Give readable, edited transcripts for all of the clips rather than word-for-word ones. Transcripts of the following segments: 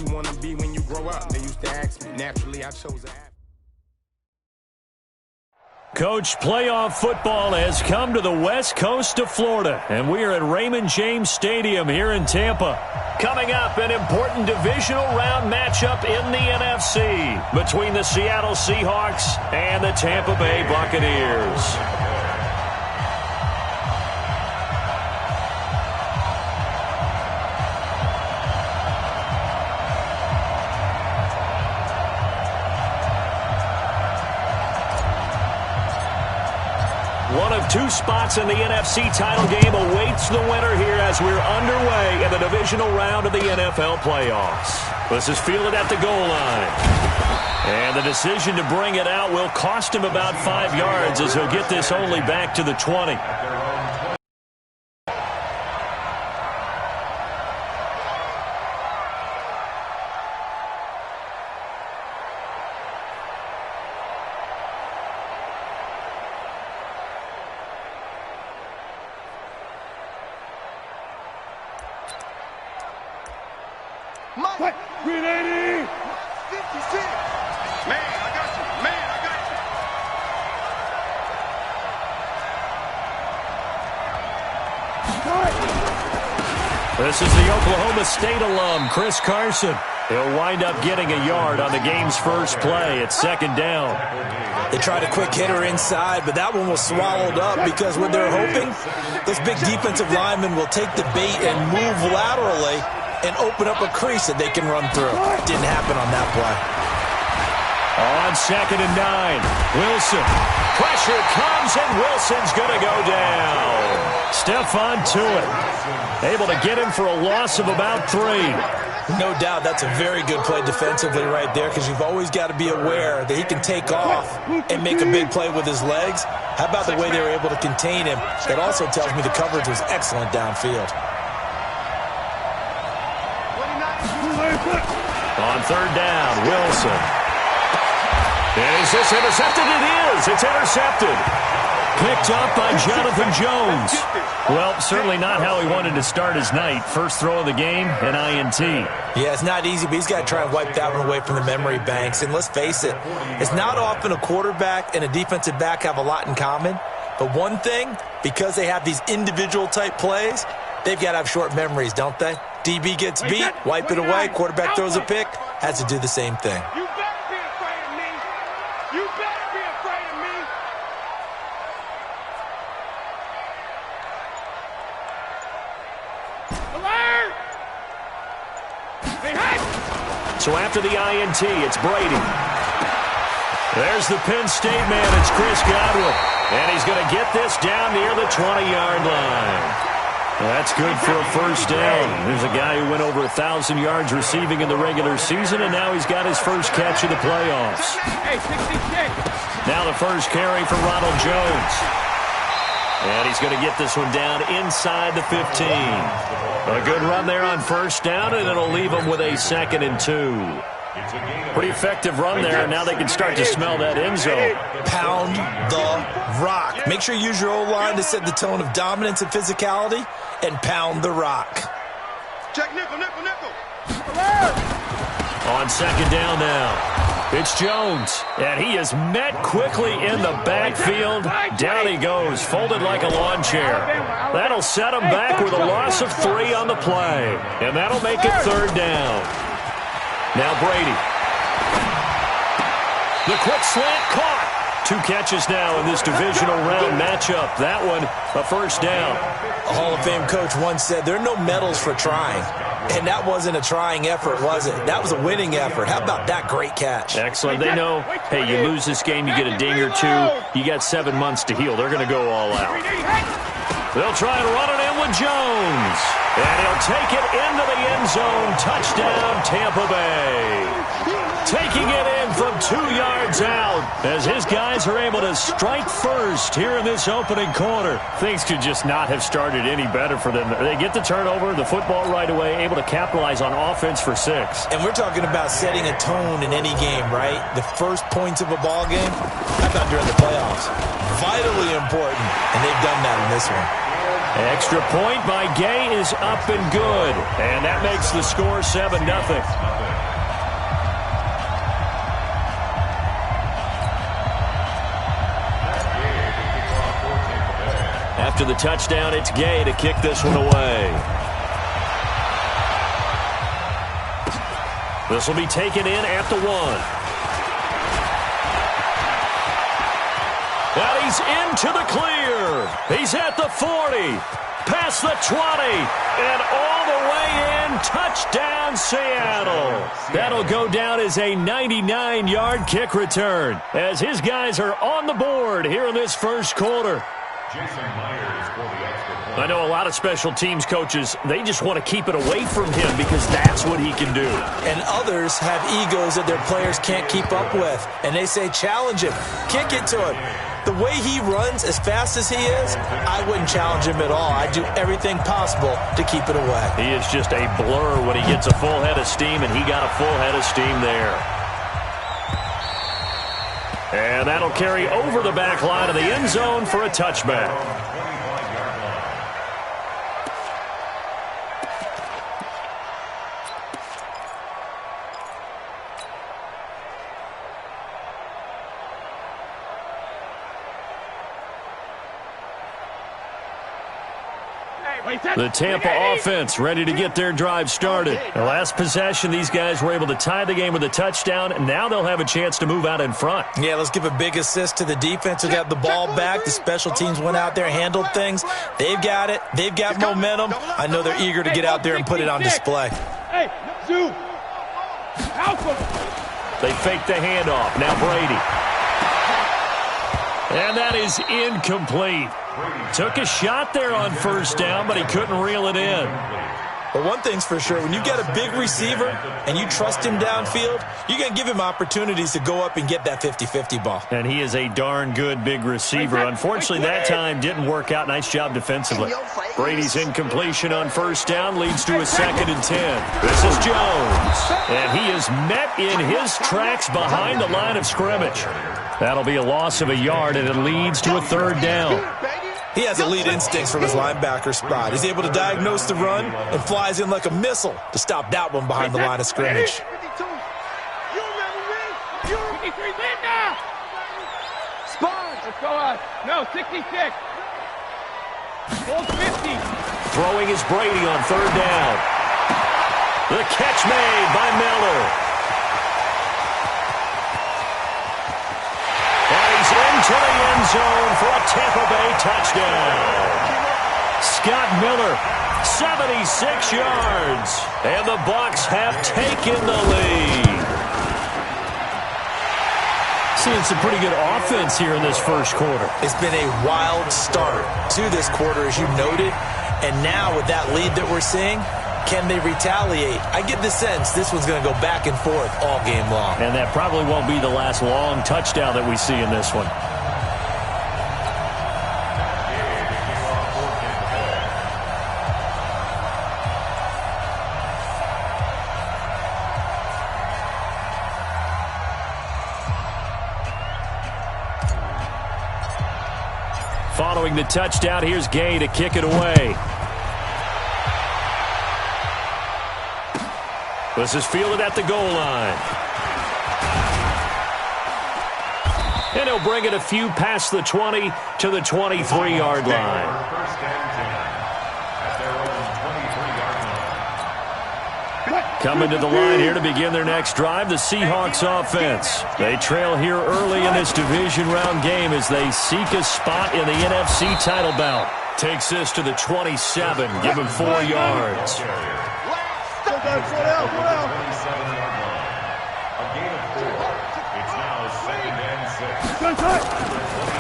you want to be when you grow up? They used to ask me. Naturally, I chose that. Coach, playoff football has come to the west coast of Florida, and we are at Raymond James Stadium here in Tampa. Coming up, an important divisional round matchup in the NFC between the Seattle Seahawks and the Tampa Bay Buccaneers. One of two spots in the NFC title game awaits the winner here as we're underway in the divisional round of the NFL playoffs. This is fielded at the goal line. And the decision to bring it out will cost him about 5 yards as he'll get this only back to the 20. What? 380! 56! Man, I got you. Man, I got you. This is the Oklahoma State alum, Chris Carson. He'll wind up getting a yard on the game's first play. It's second down. They tried a quick hitter inside, but that one was swallowed up because what they're hoping, those big defensive linemen will take the bait and move laterally and open up a crease that they can run through. Didn't happen on that play. On 2nd and 9, Wilson. Pressure comes, and Wilson's going to go down. Stephon Tuitt able to get him for a loss of about 3. No doubt that's a very good play defensively right there because you've always got to be aware that he can take off and make a big play with his legs. How about the way they were able to contain him? That also tells me the coverage was excellent downfield. On 3rd down, Wilson. And is this intercepted? It is. It's intercepted. Picked up by Jonathan Jones. Well, certainly not how he wanted to start his night. First throw of the game, an INT. Yeah, it's not easy, but he's got to try and wipe that one away from the memory banks. And let's face it, it's not often a quarterback and a defensive back have a lot in common. But one thing, because they have these individual type plays, they've got to have short memories, don't they? DB gets beat, wipe it away, quarterback throws a pick, has to do the same thing. You better be afraid of me. You better be afraid of me. Alert! So after the INT, it's Brady. There's the Penn State man, it's Chris Godwin. And he's going to get this down near the 20-yard line. That's good for a first down. There's a guy who went over 1,000 yards receiving in the regular season, and now he's got his first catch of the playoffs. Now the first carry for Ronald Jones. And he's going to get this one down inside the 15. A good run there on first down, and it'll leave him with a 2nd and 2. Pretty effective run there, and now they can start to smell that end zone. Pound the rock. Make sure you use your O-line to set the tone of dominance and physicality, and pound the rock. Check nickel, nickel, nickel. On 2nd down now, it's Jones, and he is met quickly in the backfield. Down he goes, folded like a lawn chair. That'll set him back with a loss of 3 on the play, and that'll make it 3rd down. Now Brady. The quick slant caught. 2 catches now in this divisional round matchup. That one, a first down. A Hall of Fame coach once said, there are no medals for trying. And that wasn't a trying effort, was it? That was a winning effort. How about that great catch? Excellent. They know, hey, you lose this game, you get a ding or 2. You got 7 months to heal. They're going to go all out. They'll try and run it in with Jones. And he'll take it into the end zone. Touchdown, Tampa Bay. Taking it in from 2 yards out as his guys are able to strike first here in this opening quarter. Things could just not have started any better for them. They get the turnover, the football right away, able to capitalize on offense for 6. And we're talking about setting a tone in any game, right? The first points of a ball game, how about during the playoffs? Vitally important, and they've done that in this one. Extra point by Gay is up and good. And that makes the score 7-0. After the touchdown, it's Gay to kick this one away. This will be taken in at the 1. And he's into the clear. He's at the 40. Past the 20. And all the way in. Touchdown, Seattle. That'll go down as a 99-yard kick return as his guys are on the board here in this first quarter. I know a lot of special teams coaches, they just want to keep it away from him because that's what he can do. And others have egos that their players can't keep up with. And they say, challenge him, kick it to him. The way he runs as fast as he is, I wouldn't challenge him at all. I'd do everything possible to keep it away. He is just a blur when he gets a full head of steam, and he got a full head of steam there. And that'll carry over the back line of the end zone for a touchback. The Tampa offense ready to get their drive started. The last possession, these guys were able to tie the game with a touchdown, and now they'll have a chance to move out in front. Yeah, let's give a big assist to the defense who got the ball back. The special teams went out there, handled things. They've got it. They've got momentum. I know they're eager to get out there and put it on display. Hey, Zoo. They fake the handoff. Now Brady. And that is incomplete. Took a shot there on first down, but he couldn't reel it in. But one thing's for sure, when you've got a big receiver and you trust him downfield, you're going to give him opportunities to go up and get that 50-50 ball. And he is a darn good big receiver. Unfortunately, that time didn't work out. Nice job defensively. Brady's incompletion on first down leads to a 2nd and 10. This is Jones. And he is met in his tracks behind the line of scrimmage. That'll be a loss of a yard, and it leads to a 3rd down. He has elite instincts from his linebacker spot. He's able to diagnose the run and flies in like a missile to stop that one behind the line of scrimmage. Let's go on. No, 66. Hold 50. Throwing is Brady on 3rd down. The catch made by Miller. Into the end zone for a Tampa Bay touchdown. Scott Miller, 76 yards. And the Bucs have taken the lead. Seeing some pretty good offense here in this first quarter. It's been a wild start to this quarter, as you noted. And now with that lead that we're seeing, can they retaliate? I get the sense this one's going to go back and forth all game long. And that probably won't be the last long touchdown that we see in this one. Following the touchdown, here's Gay to kick it away. This is fielded at the goal line. And he'll bring it a few past the 20 to the 23-yard line. Coming to the line here to begin their next drive, the Seahawks offense. They trail here early in this division round game as they seek a spot in the NFC title bout. Takes this to the 27, give him 4 yards.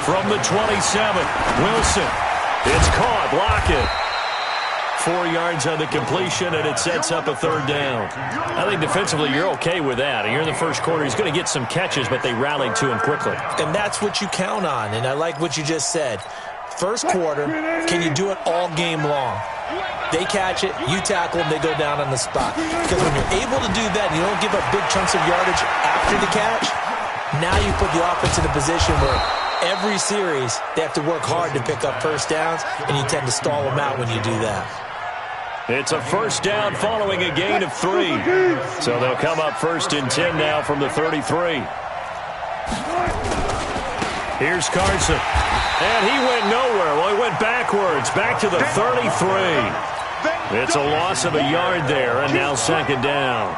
From the 27, Wilson. It's caught, block it. 4 yards on the completion, and it sets up a 3rd down. I think defensively you're okay with that. Here in the first quarter, he's going to get some catches, but they rallied to him quickly. And that's what you count on, and I like what you just said. First quarter, can you do it all game long? They catch it, you tackle them, they go down on the spot. Because when you're able to do that and you don't give up big chunks of yardage after the catch, now you put the offense in a position where every series they have to work hard to pick up first downs, and you tend to stall them out when you do that. It's a 1st down following a gain of 3. So they'll come up 1st and 10 now from the 33. Here's Carson. And he went nowhere. Well, he went backwards, back to the 33. It's a loss of a yard there, and now second down.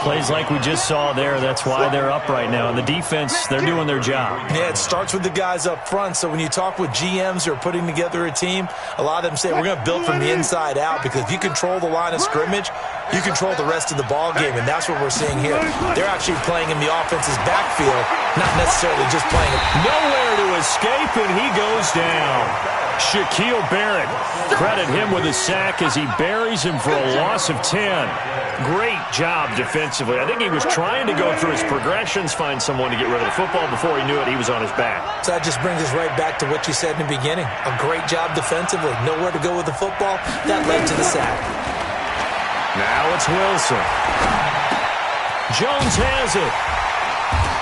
Plays like we just saw there. That's why they're up right now. And the defense, they're doing their job. Yeah, it starts with the guys up front. So when you talk with GMs who are putting together a team, a lot of them say we're going to build from the inside out, because if you control the line of scrimmage, you control the rest of the ball game, and that's what we're seeing here. They're actually playing in the offense's backfield, not necessarily just playing it. Nowhere to escape, and he goes down. Shaquille Barrett, credit him with a sack as he buries him for a loss of 10. Great job defensively. I think he was trying to go through his progressions, find someone to get rid of the football. Before he knew it, he was on his back. So that just brings us right back to what you said in the beginning. A great job defensively. Nowhere to go with the football. That led to the sack. Now it's Wilson. Jones has it.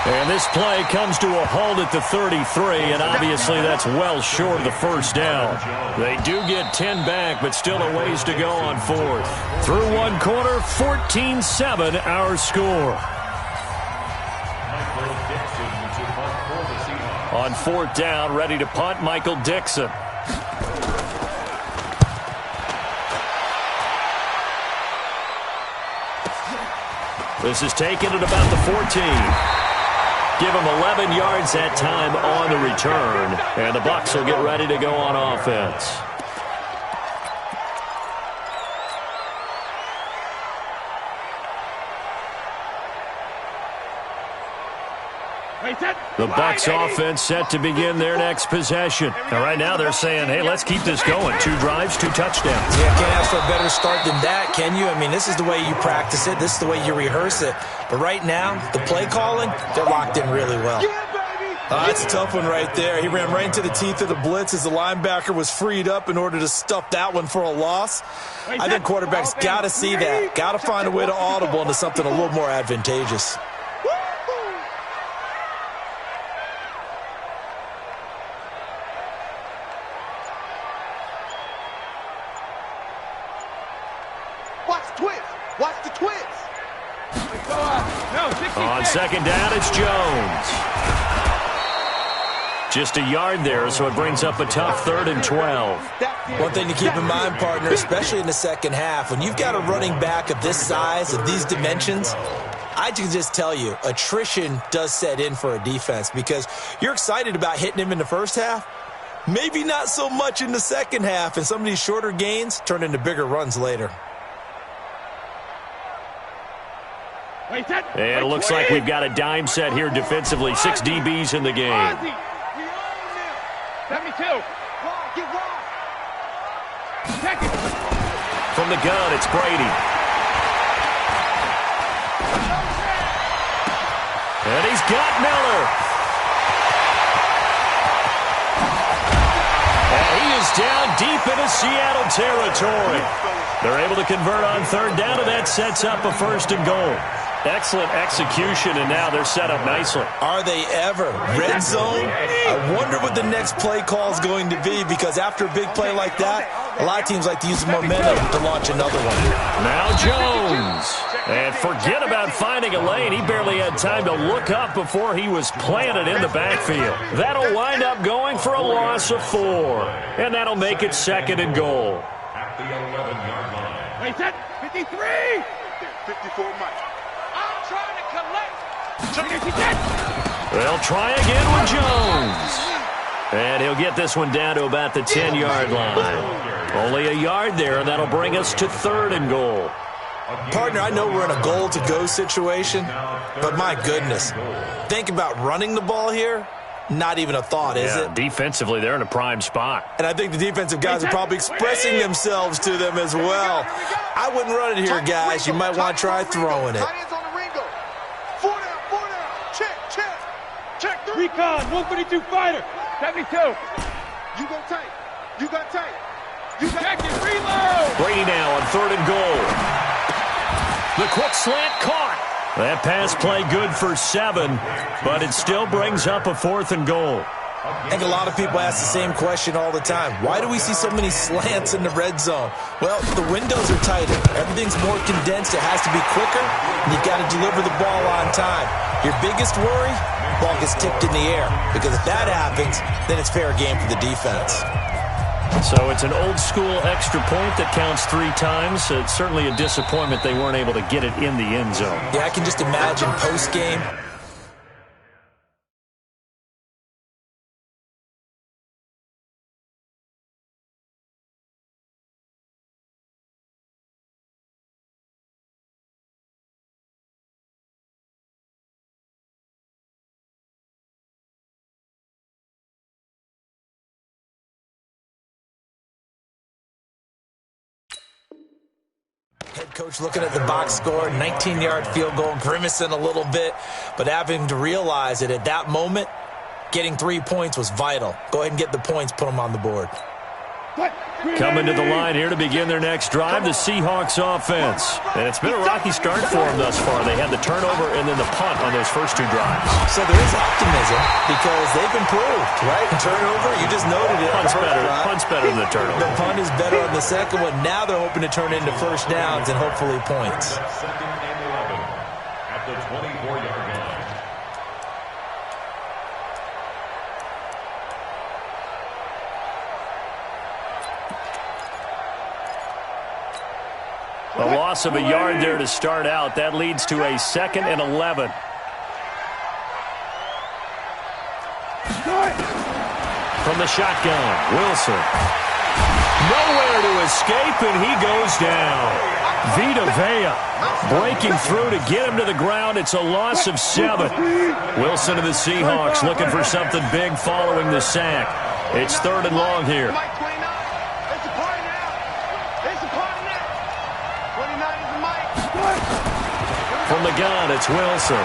And this play comes to a halt at the 33, and obviously that's well short of the first down. They do get 10 back, but still a ways to go on fourth. Through one quarter, 14-7 our score. On fourth down, ready to punt, Michael Dixon. This is taken at about the 14. Give him 11 yards that time on the return. And the Bucs will get ready to go on offense. The Bucs offense set to begin their next possession. And right now they're saying, hey, let's keep this going. 2 drives, 2 touchdowns. Yeah, can't ask for a better start than that, can you? I mean, this is the way you practice it. This is the way you rehearse it. But right now, the play calling, they're locked in really well. That's a tough one right there. He ran right into the teeth of the blitz as the linebacker was freed up in order to stuff that one for a loss. I think quarterbacks got to see that. Got to find a way to audible into something a little more advantageous. Watch the twist. On second down, it's Jones. Just a yard there, so it brings up a tough 3rd and 12. One thing to keep in mind, partner, especially in the second half, when you've got a running back of this size, of these dimensions, I can just tell you, attrition does set in for a defense, because you're excited about hitting him in the first half. Maybe not so much in the second half, and some of these shorter gains turn into bigger runs later. And it looks like we've got a dime set here defensively. 6 DBs in the game. 72. From the gun, it's Brady. And he's got Miller. And he is down deep into Seattle territory. They're able to convert on 3rd down, and that sets up a 1st and goal. Excellent execution, and now they're set up nicely. Are they ever? Red zone? I wonder what the next play call is going to be, because after a big play like that, a lot of teams like to use the momentum to launch another one. Now Jones. And forget about finding a lane. He barely had time to look up before he was planted in the backfield. That'll wind up going for a loss of 4. And that'll make it 2nd and goal. At the 11-yard line. Wait, that 53. 54 Mike. I'm trying to collect. They'll try again with Jones. And he'll get this one down to about the 10-yard line. Only a yard there, and that'll bring us to 3rd and goal. Partner, I know we're in a goal-to-go situation, but my goodness, think about running the ball here. Not even a thought, is it? Defensively, they're in a prime spot. And I think the defensive guys are probably expressing themselves to them as well. I wouldn't run it here, guys. You might want to try throwing it. Check recon, 142 fighter, 72. You go tight. You got tight. You got check it, reload. Brady now on 3rd and goal. The quick slant caught. That pass play good for 7, but it still brings up a 4th and goal. I think a lot of people ask the same question all the time. Why do we see so many slants in the red zone? Well, the windows are tighter. Everything's more condensed. It has to be quicker, and you've got to deliver the ball on time. Your biggest worry? Ball gets tipped in the air. Because if that happens, then it's fair game for the defense. So it's an old-school extra point that counts 3 times. It's certainly a disappointment they weren't able to get it in the end zone. Yeah, I can just imagine post-game. Head coach looking at the box score, 19-yard field goal, grimacing a little bit, but having to realize that at that moment, getting 3 points was vital. Go ahead and get the points, put them on the board. Coming to the line here to begin their next drive, the Seahawks offense. And it's been a rocky start for them thus far. They had the turnover and then the punt on those first 2 drives. So there is optimism because they've improved, right? Turnover, you just noted it. Punt's better than the turnover. The punt is better on the second one. Now they're hoping to turn into first downs and hopefully points. Second and 11 at the 24-yard line. A loss of a yard there to start out. That leads to a 2nd and 11. From the shotgun, Wilson. Nowhere to escape, and he goes down. Vita Vea breaking through to get him to the ground. It's a loss of 7. Wilson and the Seahawks looking for something big following the sack. It's 3rd and long here. From the gun, it's Wilson.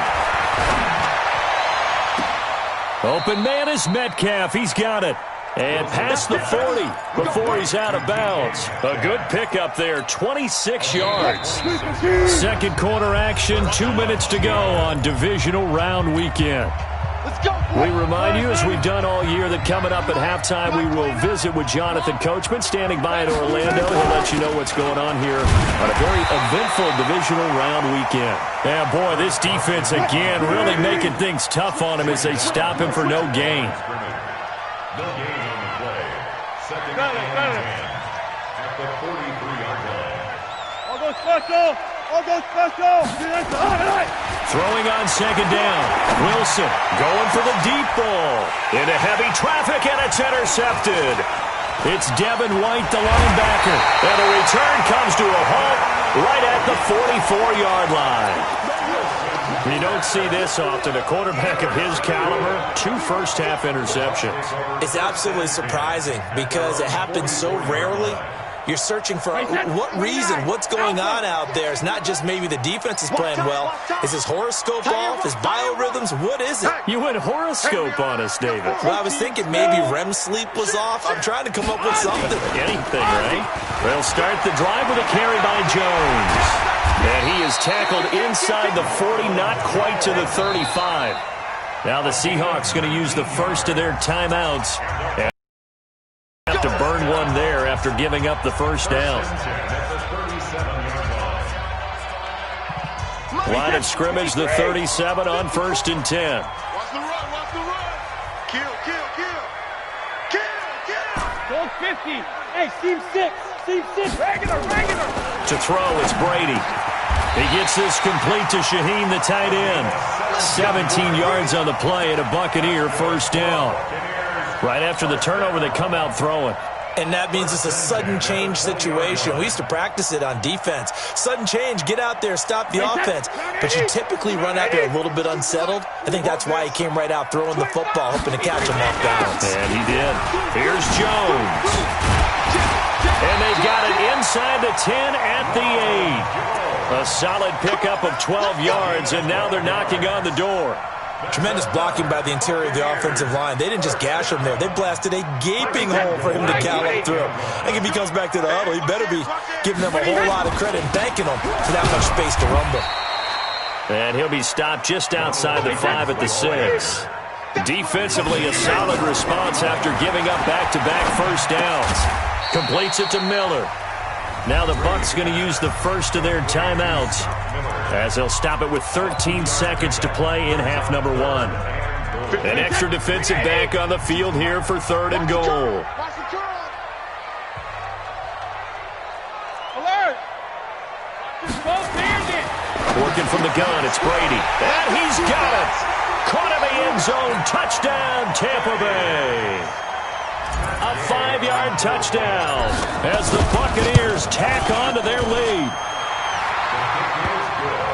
Open man is Metcalf. He's got it. And past the 40 before he's out of bounds. A good pickup there, 26 yards. Second quarter action, 2 minutes to go on divisional round weekend. We remind you, as we've done all year, that coming up at halftime, we will visit with Jonathan Coachman, standing by in Orlando. He'll let you know what's going on here on a very eventful divisional round weekend. Yeah, boy, this defense, again, really making things tough on him as they stop him for no gain. No gain on the play. Second and 10 at the 43-yard line. I'll go special! I'll go special! Throwing on second down. Wilson going for the deep ball. Into heavy traffic, and it's intercepted. It's Devin White, the linebacker. And the return comes to a halt right at the 44-yard line. You don't see this often. A quarterback of his caliber, 2 first-half interceptions. It's absolutely surprising because it happens so rarely. You're searching for what reason, what's going on out there. It's not just maybe the defense is playing well. Is his horoscope off? His biorhythms? What is it? You went horoscope on us, David. Well, I was thinking maybe REM sleep was off. I'm trying to come up with something. Anything, right? They'll start the drive with a carry by Jones. And he is tackled inside the 40, not quite to the 35. Now the Seahawks going to use the first of their timeouts. And have to burn one there after giving up the first down. Line of scrimmage, the 37 on 1st and 10. Watch the run, watch the run. Kill, kill, kill. Kill, kill. Goal 50. Hey, seam 6. Seam 6. Regular. To throw, it's Brady. He gets this complete to Shaheen, the tight end. 17 yards on the play and a Buccaneer first down. Right after the turnover, they come out throwing. And that means it's a sudden change situation. We used to practice it on defense. Sudden change, get out there, stop the offense. But you typically run out there a little bit unsettled. I think that's why he came right out throwing the football, hoping to catch him off balance. And he did. Here's Jones. And they've got it inside the 10 at the 8. A solid pickup of 12 yards, and now they're knocking on the door. Tremendous blocking by the interior of the offensive line. They didn't just gash him there. They blasted a gaping hole for him to gallop through. I think if he comes back to the huddle, he better be giving them a whole lot of credit and thanking them for that much space to rumble. And he'll be stopped just outside the 5 at the 6. Defensively, a solid response after giving up back-to-back first downs. Completes it to Miller. Now the Bucs going to use the first of their timeouts as they'll stop it with 13 seconds to play in half number one. An extra defensive back on the field here for 3rd and goal. Alert! Working from the gun, it's Brady. And he's got it! Caught in the end zone. Touchdown, Tampa Bay. A 5-yard touchdown as the Buccaneers tack on to their lead.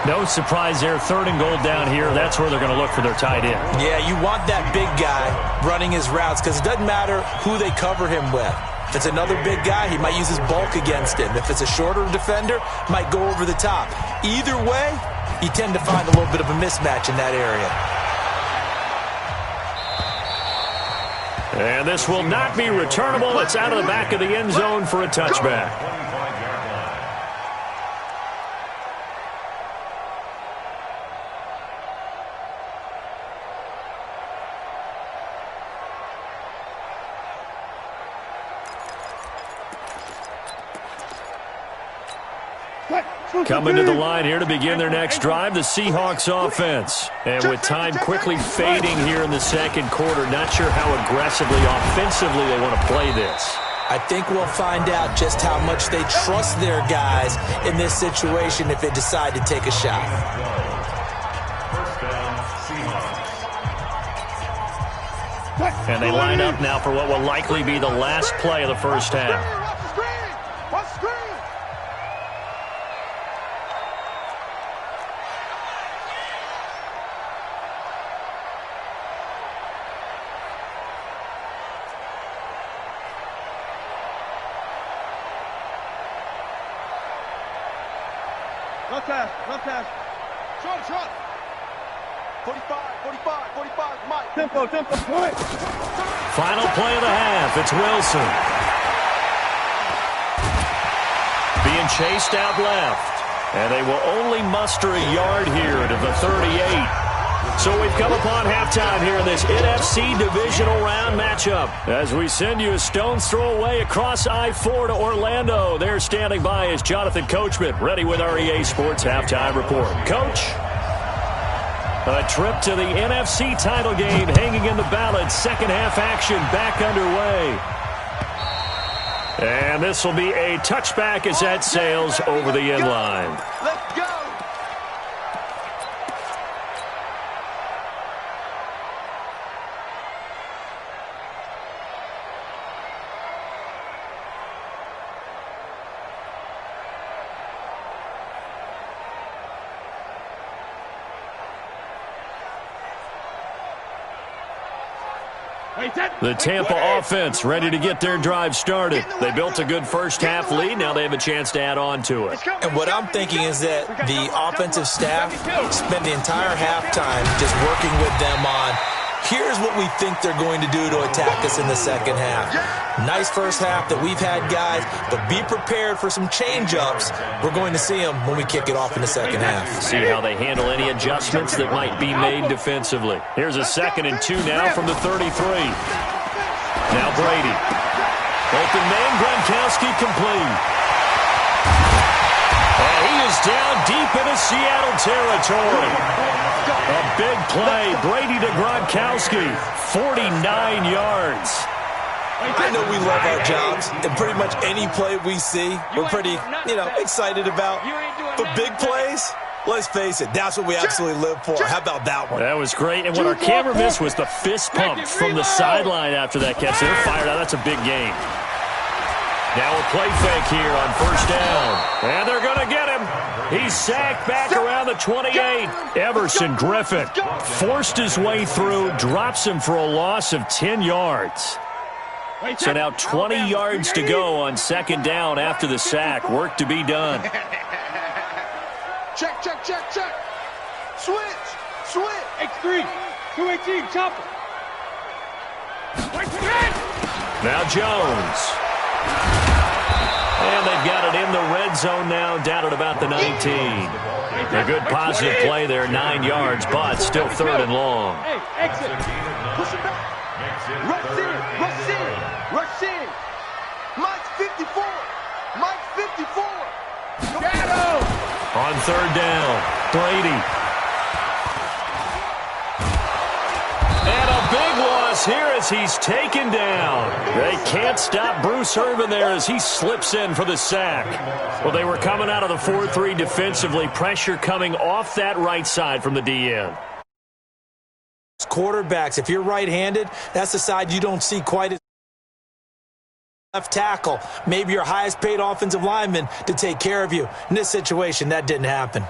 No surprise there. 3rd and goal down here. That's where they're going to look for their tight end. Yeah, you want that big guy running his routes because it doesn't matter who they cover him with. If it's another big guy, he might use his bulk against him. If it's a shorter defender, might go over the top. Either way, you tend to find a little bit of a mismatch in that area. And this will not be returnable. It's out of the back of the end zone for a touchback. Coming to the line here to begin their next drive, the Seahawks offense. And with time quickly fading here in the second quarter, not sure how aggressively, offensively they want to play this. I think we'll find out just how much they trust their guys in this situation if they decide to take a shot. And they line up now for what will likely be the last play of the first half. No pass. Short. 45, Mike. Tempo. Point. Final play of the half. It's Wilson. Being chased out left. And they will only muster a yard here to the 38. So we've come upon halftime here in this NFC divisional round matchup. As we send you a stone's throw away across I-4 to Orlando. There standing by is Jonathan Coachman, ready with our EA Sports Halftime Report. Coach, a trip to the NFC title game hanging in the balance. Second half action back underway. And this will be a touchback as that sails over the end line. Let's go. The Tampa offense ready to get their drive started. They built a good first-half lead. Now they have a chance to add on to it. And what I'm thinking is that the offensive staff spend the entire halftime just working with them on, here's what we think they're going to do to attack us in the second half. Nice first half that we've had, guys, but be prepared for some change-ups. We're going to see them when we kick it off in the second half. See how they handle any adjustments that might be made defensively. Here's a 2nd and 2 now from the 33. Now Brady. Open man, Gronkowski complete. And he is down deep into Seattle territory. A big play. Brady to Gronkowski. 49 yards. I know we love our jobs, and pretty much any play we see, we're pretty, excited about. But big plays, let's face it, that's what we absolutely live for. How about that one? That was great. And what our camera missed was the fist pump from the sideline after that catch. They're fired out. That's a big game. Now a play fake here on first down. And they're going to get him. He's sacked back around the 28. Everson Griffin forced his way through, drops him for a loss of 10 yards. So now 20 yards to go on second down after the sack. Work to be done. Check. Switch. X3. 218. Chopper. Now Jones. And they've got it in the red zone now, down at about the 19. A good positive play there, 9 yards, but still 3rd and long. Hey, exit. Push it back. Rush in. Mike's 54. Shadow. On third down, Brady. And a big loss here as he's taken down. They can't stop Bruce Irvin there as he slips in for the sack. Well, they were coming out of the 4-3 defensively. Pressure coming off that right side from the DN. Quarterbacks, if you're right-handed, that's the side you don't see quite as left tackle. Maybe your highest paid offensive lineman to take care of you. In this situation, that didn't happen.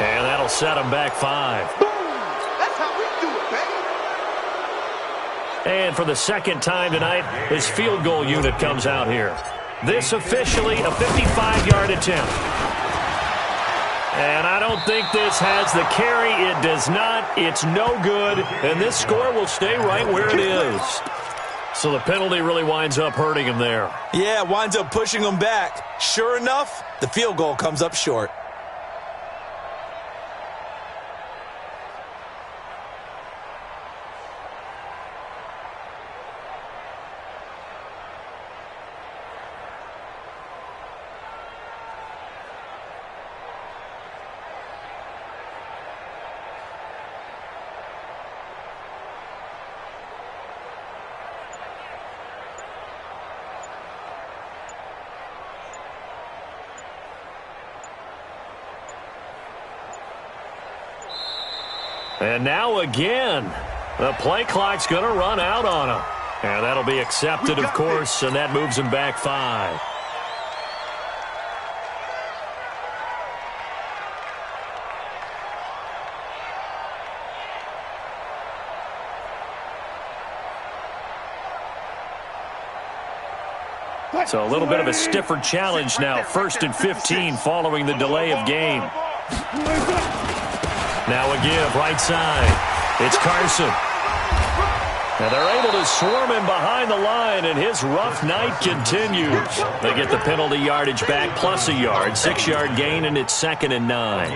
And that'll set him back 5. Boom! That's how we do it, baby. And for the second time tonight, his field goal unit comes out here. This officially a 55-yard attempt. And I don't think this has the carry. It does not. It's no good. And this score will stay right where it is. So the penalty really winds up hurting him there. Yeah, it winds up pushing him back. Sure enough, the field goal comes up short. And now again, the play clock's going to run out on him. And that'll be accepted, of course, and that moves him back 5. So a little bit of a stiffer challenge now. 1st and 15 following the delay of game. Now a give, right side. It's Carson. And they're able to swarm him behind the line, and his rough night continues. They get the penalty yardage back plus a yard. 6-yard gain, and it's 2nd and 9.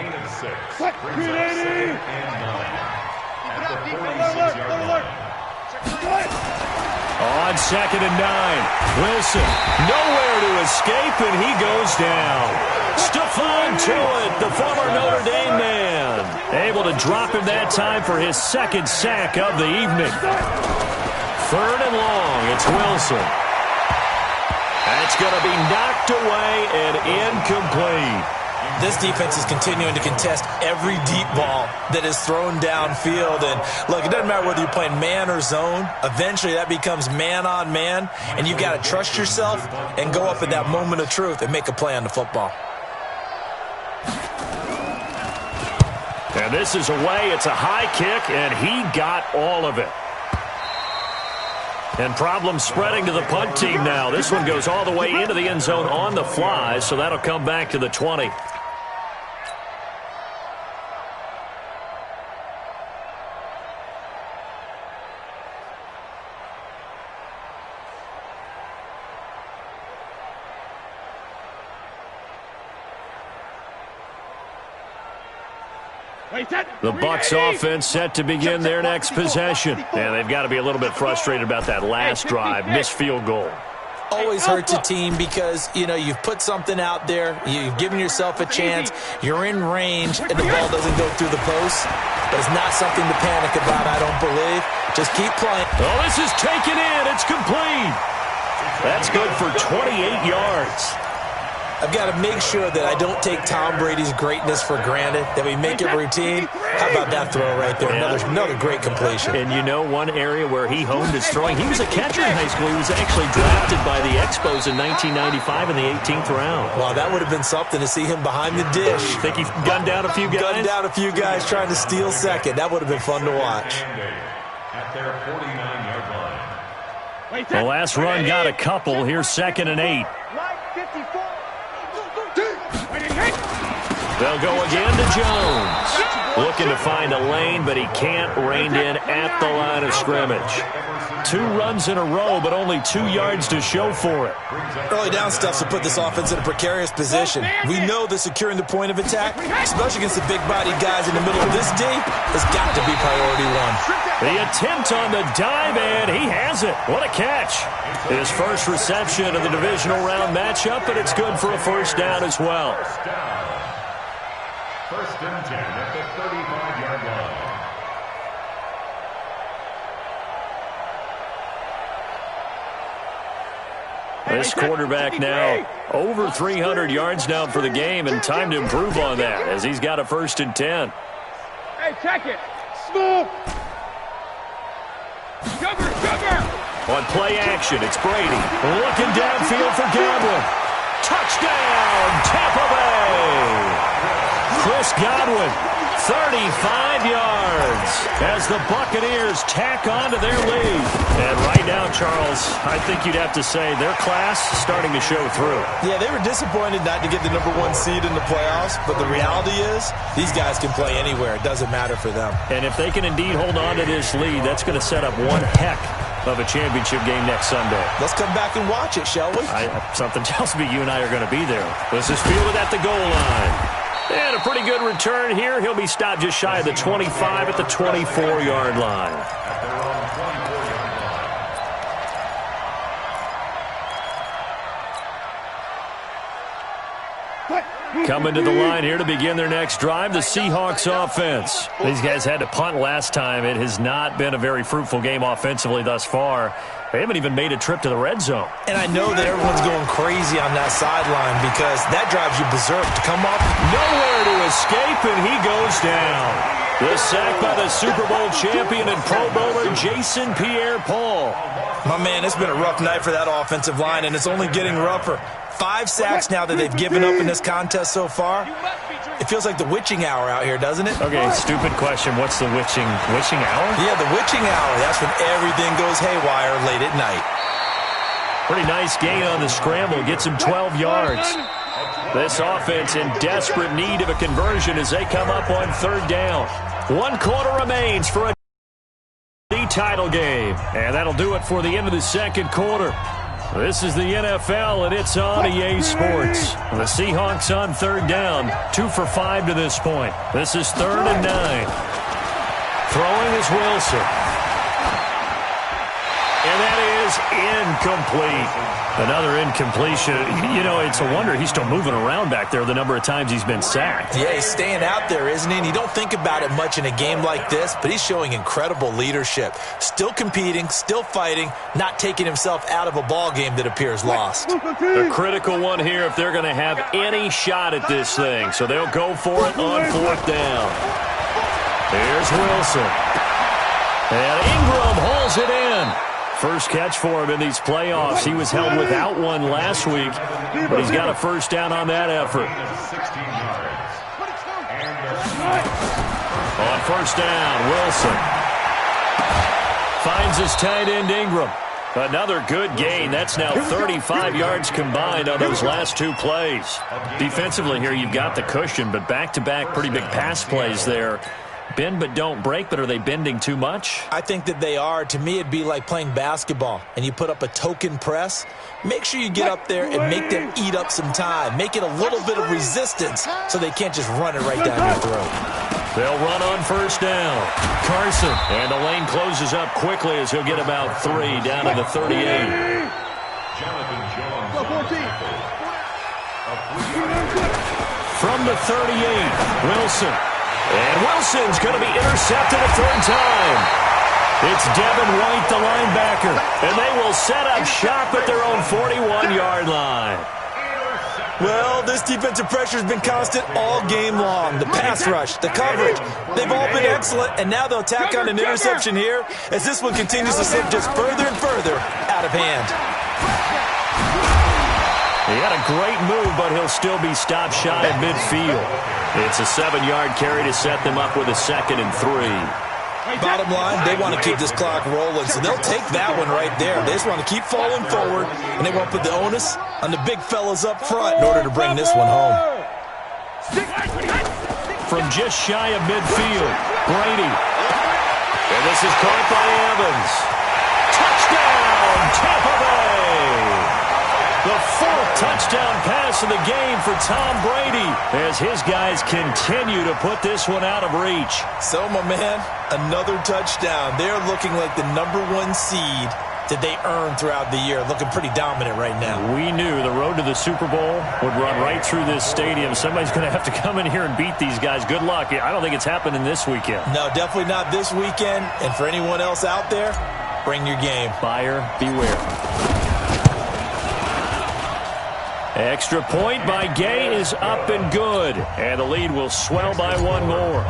On 2nd and 9. Wilson, nowhere to escape, and he goes down. Stephon Tuitt, the former Notre Dame man, able to drop him that time for his 2nd sack of the evening. 3rd and long, it's Wilson. That's going to be knocked away and incomplete. This defense is continuing to contest every deep ball that is thrown downfield. And look, it doesn't matter whether you're playing man or zone. Eventually that becomes man on man, and you've got to trust yourself and go up at that moment of truth and make a play on the football. And this is away. It's a high kick, and he got all of it. And problems spreading to the punt team now. This one goes all the way into the end zone on the fly, so that'll come back to the 20. The Bucs offense set to begin their next possession. And they've got to be a little bit frustrated about that last drive. Missed field goal. Always hurts a team because, you know, you've put something out there. You've given yourself a chance. You're in range, and the ball doesn't go through the post. But it's not something to panic about, I don't believe. Just keep playing. Oh, this is taken in. It's complete. That's good for 28 yards. I've got to make sure that I don't take Tom Brady's greatness for granted, that we make it routine. How about that throw right there? Another great completion. And you know one area where he honed his throwing? He was a catcher in high school. He was actually drafted by the Expos in 1995 in the 18th round. Wow, that would have been something to see him behind the dish. Think he gunned down a few guys? Gunned down a few guys trying to steal second. That would have been fun to watch. At their 49-yard line. The last run got a couple. Here's 2nd and 8. They'll go again to Jones. Looking to find a lane, but he can't rein in at the line of scrimmage. 2 runs in a row, but only 2 yards to show for it. Early down stuff will put this offense in a precarious position. We know that securing the point of attack, especially against the big-bodied guys in the middle of this D, has got to be priority 1. The attempt on the dive, and he has it. What a catch. His first reception of the divisional round matchup, but it's good for a first down as well. First and 10 at the 35-yard line. This quarterback now over 300 yards now for the game, and time to improve on that as he's got a first and 10. Hey, check it. Small. Cover. On play action, it's Brady. Looking downfield for Godwin. Touchdown, Tampa Bay. Chris Godwin, 35 yards as the Buccaneers tack on to their lead. And right now, Charles, I think you'd have to say their class is starting to show through. Yeah, they were disappointed not to get the #1 seed in the playoffs, but the reality is these guys can play anywhere. It doesn't matter for them. And if they can indeed hold on to this lead, that's going to set up one heck of a championship game next Sunday. Let's come back and watch it, shall we? Something tells me you and I are going to be there. This is fielded at the goal line. And a pretty good return here. He'll be stopped just shy of the 25 at the 24-yard line. Coming to the line here to begin their next drive, the Seahawks offense. These guys had to punt last time. It has not been a very fruitful game offensively thus far. They haven't even made a trip to the red zone. And I know that everyone's going crazy on that sideline because that drives you berserk to come up. Nowhere to escape, and he goes down. The sack by the Super Bowl champion and Pro Bowler Jason Pierre-Paul. My man, it's been a rough night for that offensive line, and it's only getting rougher. 5 sacks now that they've given up in this contest so far. It feels like the witching hour out here, doesn't it? Okay, stupid question. What's the witching hour? Yeah, the witching hour. That's when everything goes haywire late at night. Pretty nice gain on the scramble. Gets him 12 yards. This offense in desperate need of a conversion as they come up on 3rd down. 1 quarter remains for a title game. And that'll do it for the end of the 2nd quarter. This is the NFL, and it's on EA Sports. The Seahawks on 3rd down, 2 for 5 to this point. This is 3rd and 9. Throwing is Wilson. And that is incomplete. Another incompletion. You know, it's a wonder he's still moving around back there the number of times he's been sacked. Yeah, he's staying out there, isn't he? And you don't think about it much in a game like this, but he's showing incredible leadership. Still competing, still fighting, not taking himself out of a ball game that appears lost. A critical one here if they're going to have any shot at this thing. So they'll go for it on 4th down. Here's Wilson. And Ingram hauls it in. First catch for him in these playoffs. He was held without one last week, but he's got a first down on that effort. On 1st down, Wilson finds his tight end Ingram. Another good gain. That's now 35 yards combined on those last 2 plays. Defensively here, you've got the cushion, but back-to-back pretty big pass plays there. Bend but don't break, but are they bending too much? I think that they are. To me, it'd be like playing basketball, and you put up a token press. Make sure you get up there and make them eat up some time. Make it a little bit of resistance so they can't just run it right down your throat. They'll run on 1st down. Carson. And the lane closes up quickly as he'll get about 3 down to the 38. From the 38, Wilson. And Wilson's going to be intercepted a 3rd time. It's Devin White, the linebacker. And they will set up shop at their own 41-yard line. Well, this defensive pressure has been constant all game long. The pass rush, the coverage, they've all been excellent. And now they'll tack on an interception here as this one continues to slip just further and further out of hand. He had a great move, but he'll still be stopped shy of midfield. It's a 7-yard carry to set them up with a 2nd and 3. Bottom line, they want to keep this clock rolling, so they'll take that one right there. They just want to keep falling forward, and they want to put the onus on the big fellas up front in order to bring this one home. From just shy of midfield, Brady. And this is caught by Evans. Tampa Bay. The fourth touchdown pass of the game for Tom Brady as his guys continue to put this one out of reach. So, my man, another touchdown. They're looking like the #1 seed that they earned throughout the year. Looking pretty dominant right now. We knew the road to the Super Bowl would run right through this stadium. Somebody's going to have to come in here and beat these guys. Good luck. I don't think it's happening this weekend. No, definitely not this weekend. And for anyone else out there, bring your game. Buyer beware. Extra point by Gay is up and good. And the lead will swell by one more.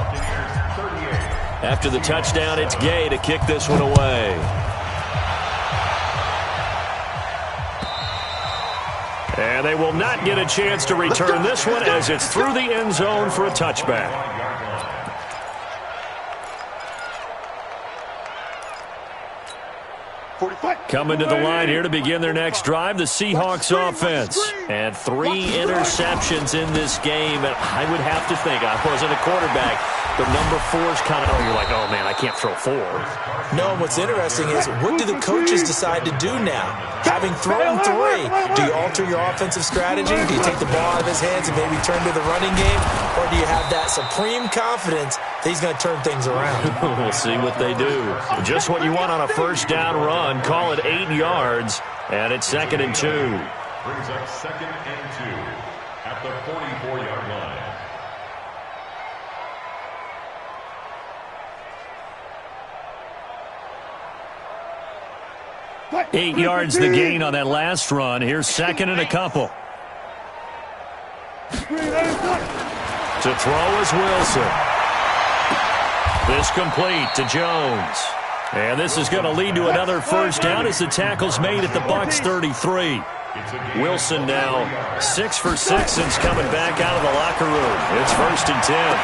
After the touchdown, it's Gay to kick this one away. And they will not get a chance to return this one as it's through the end zone for a touchback. Coming to the line here to begin their next drive, the Seahawks offense. And 3 interceptions in this game. And I would have to think, I wasn't a quarterback, but number 4's kind of, you're like, oh, man, I can't throw 4. No, and what's interesting is, what do the coaches decide to do now? Having thrown 3, do you alter your offensive strategy? Do you take the ball out of his hands and maybe turn to the running game? Or do you have that supreme confidence that he's going to turn things around? We'll see what they do. Just what you want on a first down run. Call it 8 yards, and it's 2nd and 2. Brings up 2nd and 2 at the 44-yard line. 8 yards the gain on that last run. Here's 2nd and a couple. To throw is Wilson. This complete to Jones. And this is going to lead to another first down as the tackle's made at the Bucs 33. Wilson now 6 for 6 since coming back out of the locker room. It's 1st and 10.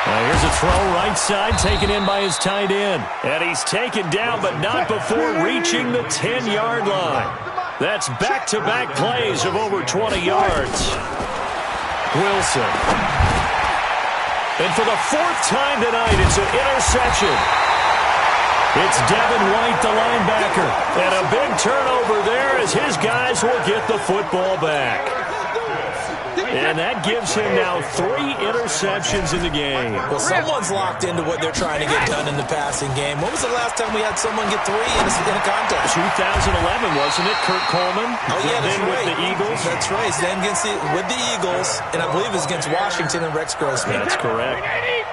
Here's a throw right side taken in by his tight end. And he's taken down, but not before reaching the 10-yard line. That's back-to-back plays of over 20 yards. Wilson. And for the 4th time tonight, it's an interception. It's Devin White, the linebacker. And a big turnover there as his guys will get the football back. And that gives him now 3 interceptions in the game. Well, someone's locked into what they're trying to get done in the passing game. When was the last time we had someone get 3 in a contest? 2011, wasn't it? Kurt Coleman? Oh, yeah, that's then right. With the Eagles? That's right. Then with the Eagles, and I believe it was against Washington and Rex Grossman. That's correct.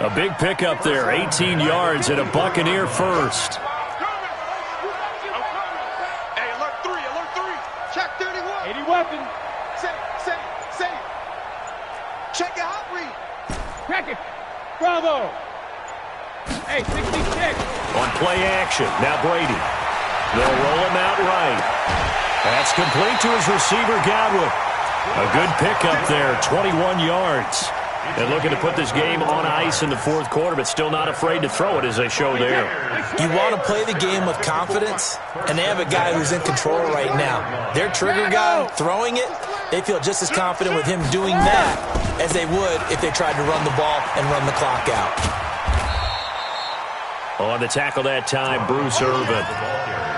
A big pickup there, 18 yards and a Buccaneer first. Hey, alert 3, alert 3. Check 31. 80 weapon. Say. Check your hot read. Crack it. Bravo. Hey, 66. On play action, now Brady. They'll roll him out right. That's complete to his receiver, Godwin. A good pickup there, 21 yards. And looking to put this game on ice in the 4th quarter, but still not afraid to throw it as they show there. You want to play the game with confidence, and they have a guy who's in control right now. Their trigger guy throwing it, they feel just as confident with him doing that as they would if they tried to run the ball and run the clock out. On the tackle that time, Bruce Irvin.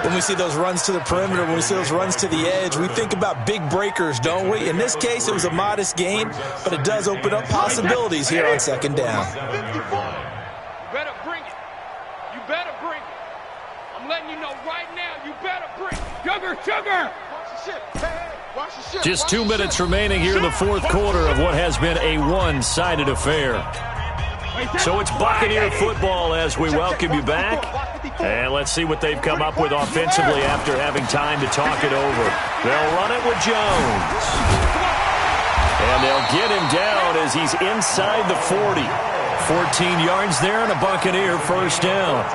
When we see those runs to the perimeter, when we see those runs to the edge, we think about big breakers, don't we? In this case, it was a modest gain, but it does open up possibilities here on 2nd down. You better bring it. You better bring it. I'm letting you know right now, you better bring it. Sugar! Just 2 minutes remaining here in the 4th quarter of what has been a one-sided affair. So it's Buccaneer football as we welcome you back. And let's see what they've come up with offensively after having time to talk it over. They'll run it with Jones. And they'll get him down as he's inside the 40. 14 yards there and a Buccaneer first down.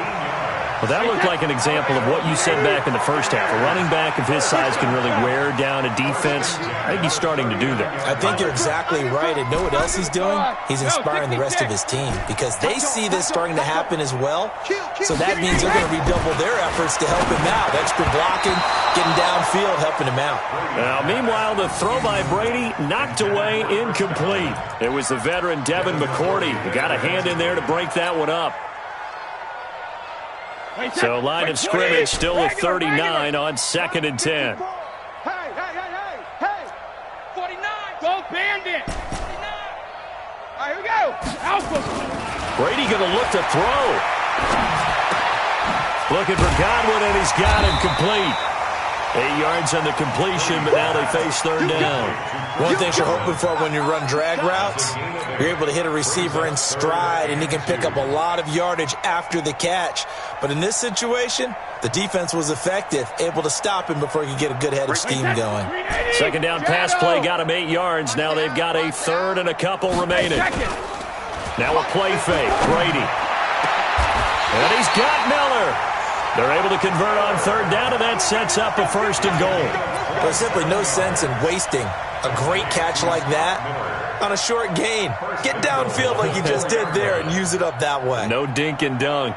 Well, that looked like an example of what you said back in the first half. A running back of his size can really wear down a defense. I think he's starting to do that. I think you're exactly right. And know what else he's doing? He's inspiring the rest of his team because they see this starting to happen as well. So that means they're going to redouble their efforts to help him out. Extra blocking, getting downfield, helping him out. Now, meanwhile, the throw by Brady knocked away, incomplete. It was the veteran Devin McCourty who got a hand in there to break that one up. So line of scrimmage still a 39 on 2nd and 10. Hey! 49! Go Bandit! 49! All right, here we go! Alpha! Brady going to look to throw. Looking for Godwin, and he's got him complete. 8 yards on the completion, but now they face 3rd down. One thing you're hoping for when you run drag routes, you're able to hit a receiver in stride, and he can pick up a lot of yardage after the catch. But in this situation, the defense was effective, able to stop him before he could get a good head of steam going. 2nd down pass play got him 8 yards. Now they've got a 3rd and a couple remaining. Now a play fake. Brady. And he's got Miller. They're able to convert on 3rd down, and that sets up a 1st and goal. There's simply no sense in wasting a great catch like that on a short gain. Get downfield like you just did there and use it up that way. No dink and dunk.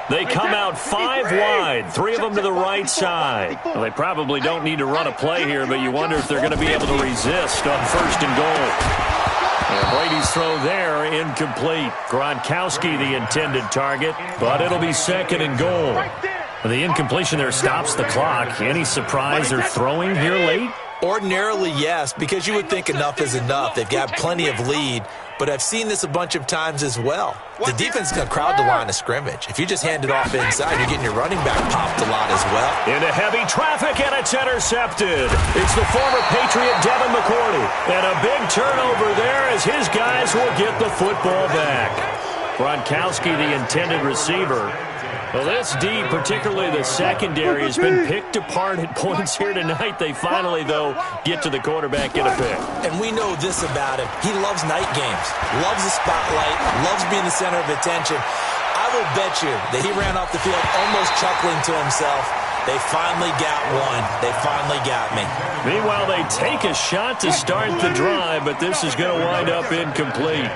They come out 5 wide, 3 of them to the right side. Well, they probably don't need to run a play here, but you wonder if they're going to be able to resist on 1st and goal. And Brady's throw there, incomplete. Gronkowski the intended target, but it'll be 2nd and goal. The incompletion there stops the clock. Any surprise they're throwing here late? Ordinarily, yes, because you would think enough is enough. They've got plenty of lead, but I've seen this a bunch of times as well. The defense is going to crowd the line of scrimmage. If you just hand it off inside, you're getting your running back popped a lot as well. Into heavy traffic, and it's intercepted. It's the former Patriot Devin McCourty. And a big turnover there as his guys will get the football back. Gronkowski, the intended receiver. Well, this D, particularly the secondary, has been picked apart at points here tonight. They finally, though, get to the quarterback, get a pick. And we know this about him. He loves night games, loves the spotlight, loves being the center of attention. I will bet you that he ran off the field almost chuckling to himself. They finally got one. They finally got me. Meanwhile, they take a shot to start the drive, but this is going to wind up incomplete.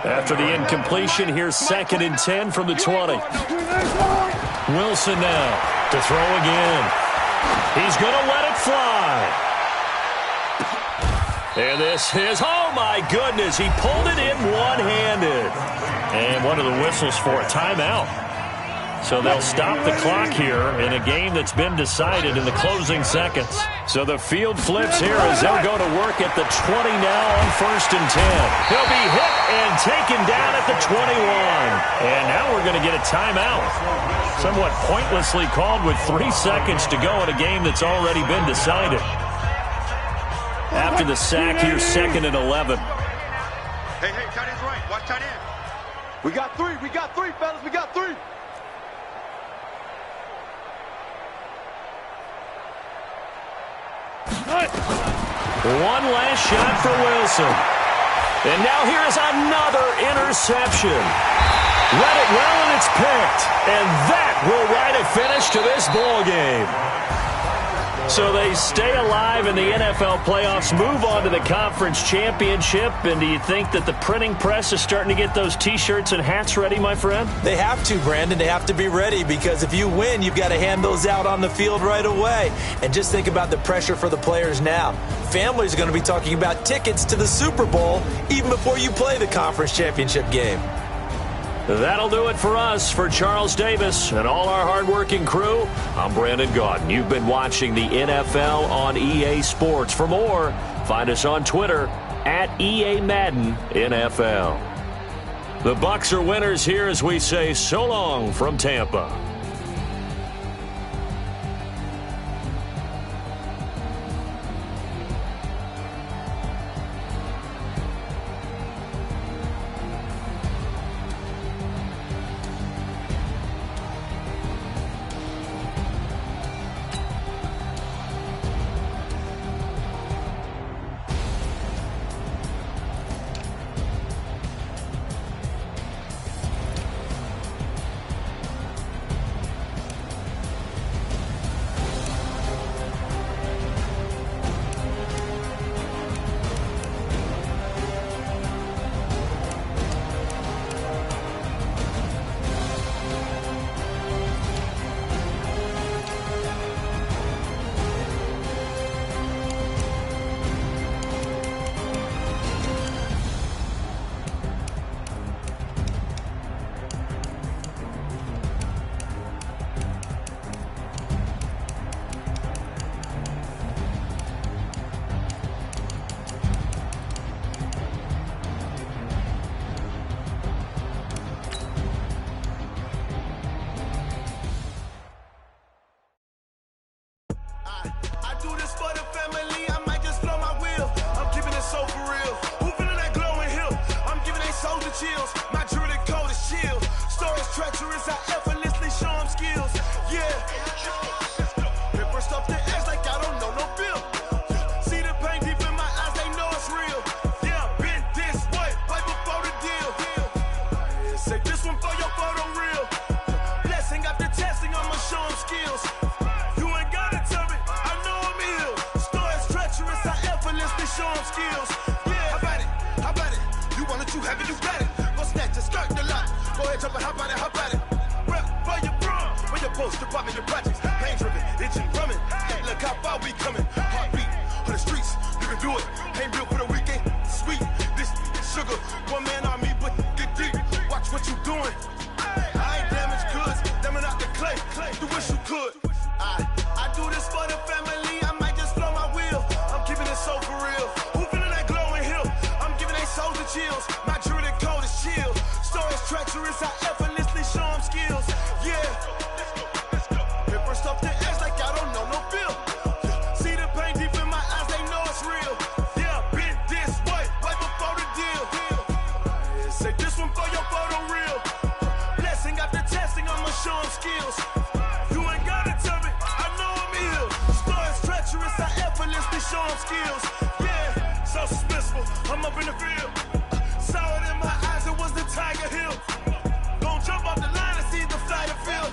After the incompletion, here's 2nd and 10 from the 20. Wilson now to throw again. He's going to let it fly. And this is, oh my goodness, he pulled it in one-handed. And one of the whistles for a timeout. So they'll stop the clock here in a game that's been decided in the closing seconds. So the field flips here as they'll go to work at the 20 now on 1st and 10. He'll be hit and taken down at the 21. And now we're going to get a timeout. Somewhat pointlessly called with 3 seconds to go in a game that's already been decided. After the sack, here's 2nd and 11. Hey, tight end's right. Watch tight end. We got 3, fellas, we got 3. One last shot for Wilson. And now here's another interception. Read it well, and it's picked. And that will write a finish to this ball game. So they stay alive in the NFL playoffs, move on to the conference championship. And do you think that the printing press is starting to get those T-shirts and hats ready, my friend? They have to, Brandon. They have to be ready because if you win, you've got to hand those out on the field right away. And just think about the pressure for the players now. Families are going to be talking about tickets to the Super Bowl even before you play the conference championship game. That'll do it for us. For Charles Davis and all our hardworking crew, I'm Brandon Gaudin. You've been watching the NFL on EA Sports. For more, find us on Twitter at EA Madden NFL. The Bucs are winners here as we say so long from Tampa. I do this for the family, I might just blow my wheel. I'm keeping it so for real. Who feeling that glowing hill? I'm giving they soldier chills. My jewelry cold as shield. Stories treacherous, I effortlessly show them skills. Yeah. Hit first off the edge like I don't know no feel. See the pain deep in my eyes, they know it's real. Yeah, been this way, right before the deal. Say this one for your photo real. Blessing after testing, I'ma show them skills. You ain't gotta tell me, I know I'm ill. Stories treacherous, I effortlessly show them skills. Yeah, how about it? How about it? You want it, you have it, you got it. Go snatch it, skirt the lot. Go ahead, jump it, how about it? How about it? Rep for your bro, for your post, department, your projects. Pain driven, itching, drumming. Hey, look how far we coming. Heartbeat on the streets, you can do it. Ain't built for the weekend. Sweet, this sugar, one man on me, but get deep. Watch what you doing. I ain't damaged goods, damn it out the clay. You wish you could. I do this for the family, I might just blow my wheel. I'm keeping it so for real. Who feeling that glowing hill? I'm giving they soldier chills. My jewelry cold as shield. Stories treacherous, I effortlessly show them skills. Yeah. Hit first off the edge like I don't know no feel. See the pain deep in my eyes, they know it's real. Yeah, been this way, right before the deal. Say this one for your photo real. Blessing after testing, I'ma show them skills. You ain't gotta tell me, I know I'm ill. Stories treacherous, I effortlessly show them skills. Yeah, so suspenseful, I'm up in the field. Saw it in my eyes, it was the Tiger Hill. Gon' jump off the line and see the flight of field.